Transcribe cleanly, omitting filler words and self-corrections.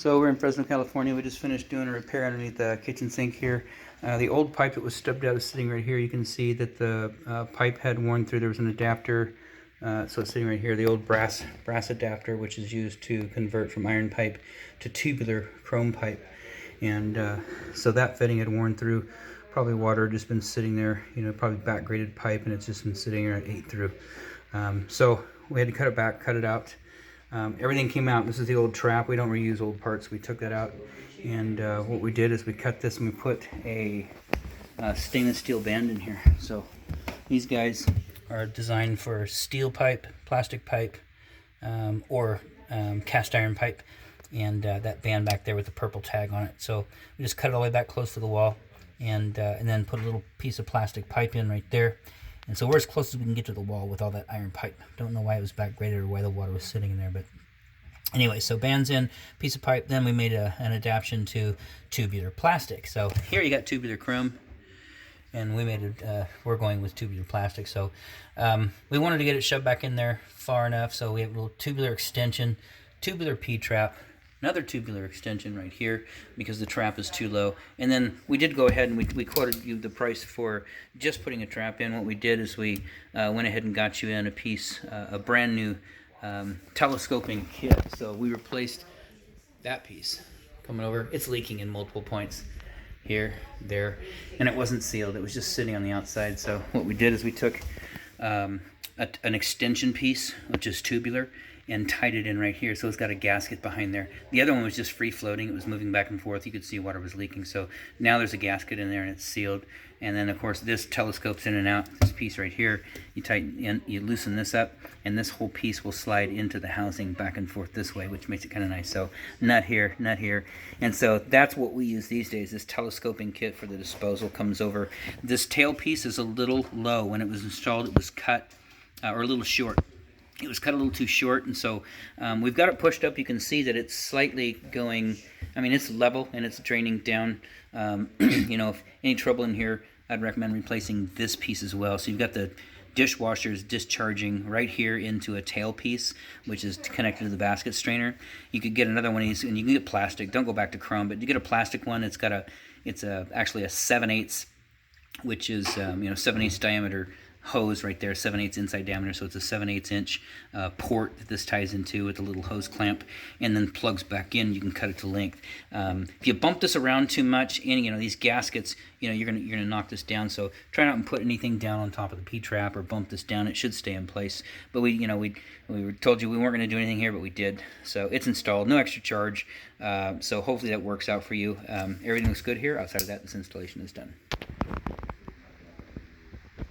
So we're in Fresno, California. We just finished doing a repair underneath the kitchen sink here. The old pipe that was stubbed out is sitting right here. You can see that the pipe had worn through. There was an adapter, so it's sitting right here. The old brass adapter, which is used to convert from iron pipe to tubular chrome pipe. And so that fitting had worn through. Probably water had just been sitting there, probably back graded pipe, and it's just been sitting there and ate through. So we had to cut it back, cut it out. Everything came out. This is the old trap. We don't reuse old parts. We took that out, and what we did is we cut this and we put a stainless steel band in here. So these guys are designed for steel pipe, plastic pipe, or cast iron pipe, and that band back there with the purple tag on it. So we just cut it all the way back close to the wall, and then put a little piece of plastic pipe in right there. And so we're as close as we can get to the wall with all that iron pipe. Don't know why it was back graded or why the water was sitting in there, but anyway, so bands in, piece of pipe, then we made an adaptation to tubular plastic. So here you got tubular chrome, and we made it, we're going with tubular plastic. So we wanted to get it shoved back in there far enough, so we have a little tubular extension, tubular P-trap, another tubular extension right here because the trap is too low. And then we did go ahead and we quoted you the price for just putting a trap in. What we did is we went ahead and got you in a piece, a brand new telescoping kit. So we replaced that piece. Coming over, it's leaking in multiple points. Here, there, and it wasn't sealed. It was just sitting on the outside. So what we did is we took an extension piece, which is tubular, and tied it in right here, so it's got a gasket behind there. The other one was just free floating. It was moving back and forth. You could see water was leaking. So now there's a gasket in there and it's sealed. And then of course this telescopes in and out. This piece right here, you tighten in, you loosen this up, and this whole piece will slide into the housing back and forth this way, which makes it kind of nice. So nut here, nut here. And so that's what we use these days. This telescoping kit for the disposal comes over. This tail piece is a little low. When it was installed, it was cut or a little short. It was cut a little too short, and so we've got it pushed up. You can see that it's slightly going, I mean, it's level and it's draining down. If any trouble in here, I'd recommend replacing this piece as well. So you've got the dishwashers discharging right here into a tail piece, which is connected to the basket strainer. You could get another one of these, and you can get plastic. Don't go back to chrome, but you get a plastic one. It's actually a 7/8, which is 7/8 diameter hose right there, 7/8 inside diameter, so it's a 7/8 inch port that this ties into with a little hose clamp, and then plugs back in. You can cut it to length. If you bump this around too much, and these gaskets, you're gonna knock this down. So try not to put anything down on top of the P-trap or bump this down. It should stay in place. But we told you we weren't gonna do anything here, but we did. So it's installed, no extra charge. So hopefully that works out for you. Everything looks good here. Outside of that, this installation is done.